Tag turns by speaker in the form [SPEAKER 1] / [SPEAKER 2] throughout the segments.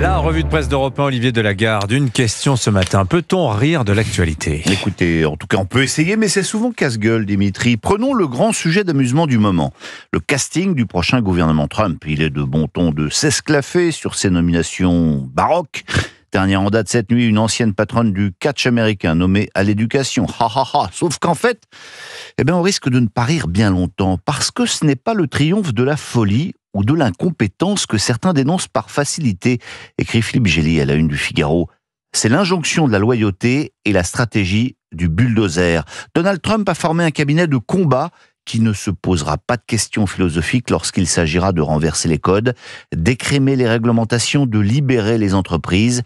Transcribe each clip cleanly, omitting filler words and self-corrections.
[SPEAKER 1] La revue de presse d'Europe 1, Olivier Delagarde. Une question ce matin. Peut-on rire de l'actualité ?
[SPEAKER 2] Écoutez, en tout cas, on peut essayer, mais c'est souvent casse-gueule, Dimitri. Prenons le grand sujet d'amusement du moment. Le casting du prochain gouvernement Trump. Il est de bon ton de s'esclaffer sur ses nominations baroques. Dernière en date cette nuit, une ancienne patronne du catch américain nommée à l'éducation. Ha ha ha. Sauf qu'en fait, on risque de ne pas rire bien longtemps, parce que ce n'est pas le triomphe de la folie ou de l'incompétence que certains dénoncent par facilité, écrit Philippe Gély à la une du Figaro. C'est l'injonction de la loyauté et la stratégie du bulldozer. Donald Trump a formé un cabinet de combat qui ne se posera pas de questions philosophiques lorsqu'il s'agira de renverser les codes, d'écrémer les réglementations, de libérer les entreprises.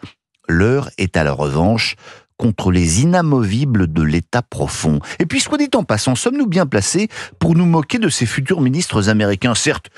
[SPEAKER 2] L'heure est à la revanche contre les inamovibles de l'État profond. Et puis, soit dit en passant, sommes-nous bien placés pour nous moquer de ces futurs ministres américains ? Certes,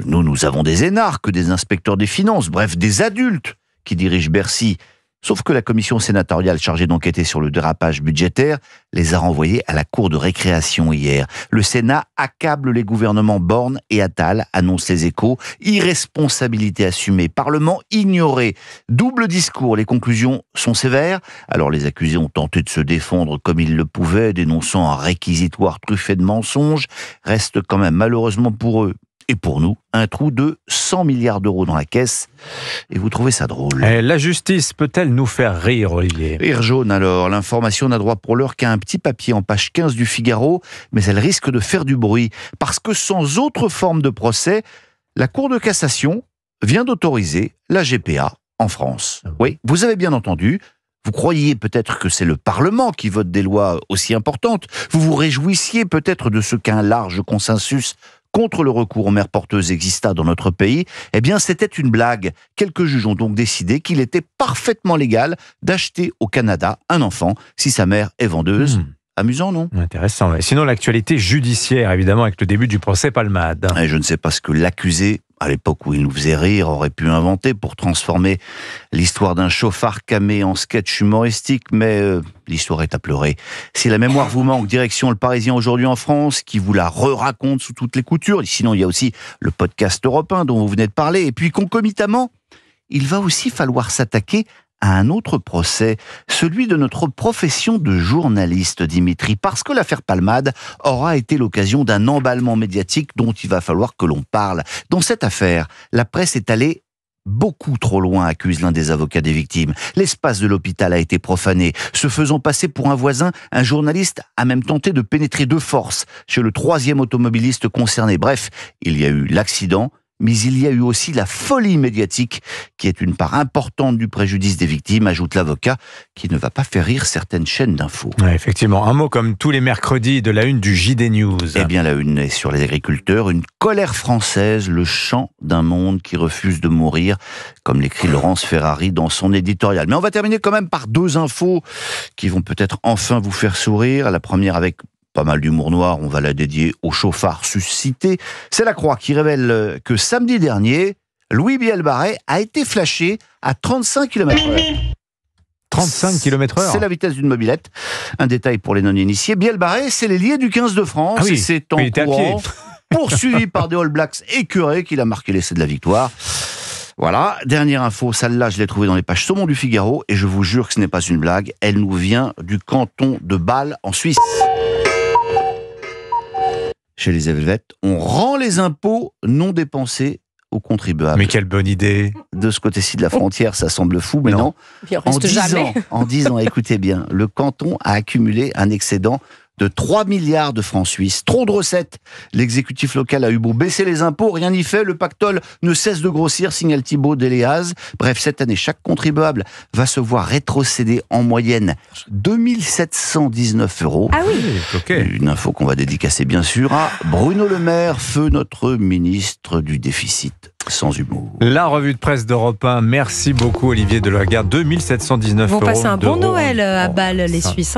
[SPEAKER 2] nous avons des énarques, des inspecteurs des finances, bref, des adultes qui dirigent Bercy. Sauf que la commission sénatoriale chargée d'enquêter sur le dérapage budgétaire les a renvoyés à la cour de récréation hier. Le Sénat accable les gouvernements Borne et Attal, annoncent les Échos. Irresponsabilité assumée, Parlement ignoré. Double discours, les conclusions sont sévères. Alors les accusés ont tenté de se défendre comme ils le pouvaient, dénonçant un réquisitoire truffé de mensonges. Reste quand même malheureusement pour eux et pour nous, un trou de 100 milliards d'euros dans la caisse. Et vous trouvez ça drôle ?
[SPEAKER 1] La justice peut-elle nous faire rire, Olivier ?
[SPEAKER 2] Rire jaune alors. L'information n'a droit pour l'heure qu'à un petit papier en page 15 du Figaro, mais elle risque de faire du bruit. Parce que sans autre forme de procès, la Cour de cassation vient d'autoriser la GPA en France. Oui, vous avez bien entendu. Vous croyez peut-être que c'est le Parlement qui vote des lois aussi importantes. Vous vous réjouissiez peut-être de ce qu'un large consensus contre le recours aux mères porteuses exista dans notre pays. Eh bien, c'était une blague. Quelques juges ont donc décidé qu'il était parfaitement légal d'acheter au Canada un enfant si sa mère est vendeuse. Amusant, non ?
[SPEAKER 1] Intéressant. Ouais. Sinon, l'actualité judiciaire, évidemment, avec le début du procès Palmade.
[SPEAKER 2] Et je ne sais pas ce que l'accusé, à l'époque où il nous faisait rire, aurait pu inventer pour transformer l'histoire d'un chauffard camé en sketch humoristique, mais l'histoire est à pleurer. Si la mémoire vous manque, direction Le Parisien aujourd'hui en France, qui vous la re-raconte sous toutes les coutures. Sinon, il y a aussi le podcast Europe 1 dont vous venez de parler. Et puis, concomitamment, il va aussi falloir s'attaquer à un autre procès, celui de notre profession de journaliste, Dimitri, parce que l'affaire Palmade aura été l'occasion d'un emballement médiatique dont il va falloir que l'on parle. Dans cette affaire, la presse est allée beaucoup trop loin, accuse l'un des avocats des victimes. L'espace de l'hôpital a été profané. Se faisant passer pour un voisin, un journaliste a même tenté de pénétrer de force chez le troisième automobiliste concerné. Bref, il y a eu l'accident, mais il y a eu aussi la folie médiatique, qui est une part importante du préjudice des victimes, ajoute l'avocat, qui ne va pas faire rire certaines chaînes d'infos.
[SPEAKER 1] Ouais, effectivement, un mot comme tous les mercredis de la une du JD News.
[SPEAKER 2] Eh bien, la une est sur les agriculteurs, une colère française, le chant d'un monde qui refuse de mourir, comme l'écrit Laurence Ferrari dans son éditorial. Mais on va terminer quand même par deux infos qui vont peut-être enfin vous faire sourire. La première avec pas mal d'humour noir, on va la dédier au chauffard suscité. C'est La Croix qui révèle que samedi dernier, Louis Bielbarré a été flashé à 35 km/h.
[SPEAKER 1] 35 km/h.
[SPEAKER 2] C'est la vitesse d'une mobilette. Un détail pour les non-initiés. Bielbarré, c'est l'ailier du 15 de France.
[SPEAKER 1] Ah oui,
[SPEAKER 2] c'est en courant, poursuivi par des All Blacks écœurés, qu'il a marqué l'essai de la victoire. Voilà, dernière info, celle-là je l'ai trouvée dans les pages saumon du Figaro, et je vous jure que ce n'est pas une blague, elle nous vient du canton de Bâle en Suisse. Chez les Helvètes, on rend les impôts non dépensés aux contribuables.
[SPEAKER 1] Mais quelle bonne idée!
[SPEAKER 2] De ce côté-ci de la frontière, ça semble fou, mais non. En 10 ans, écoutez bien, le canton a accumulé un excédent de 3 milliards de francs suisses. Trop de recettes. L'exécutif local a eu beau baisser les impôts, rien n'y fait. Le pactole ne cesse de grossir, signale Thibaut Deléaz. Bref, cette année, chaque contribuable va se voir rétrocéder en moyenne 2719 €.
[SPEAKER 1] Ah oui, okay.
[SPEAKER 2] Une info qu'on va dédicacer bien sûr à Bruno Le Maire, feu notre ministre du déficit. Sans humour.
[SPEAKER 1] La revue de presse d'Europe 1. Merci beaucoup Olivier Delagarde. 2719 €.
[SPEAKER 3] Ils vont passer un bon Noël à Bâle, les Suisses.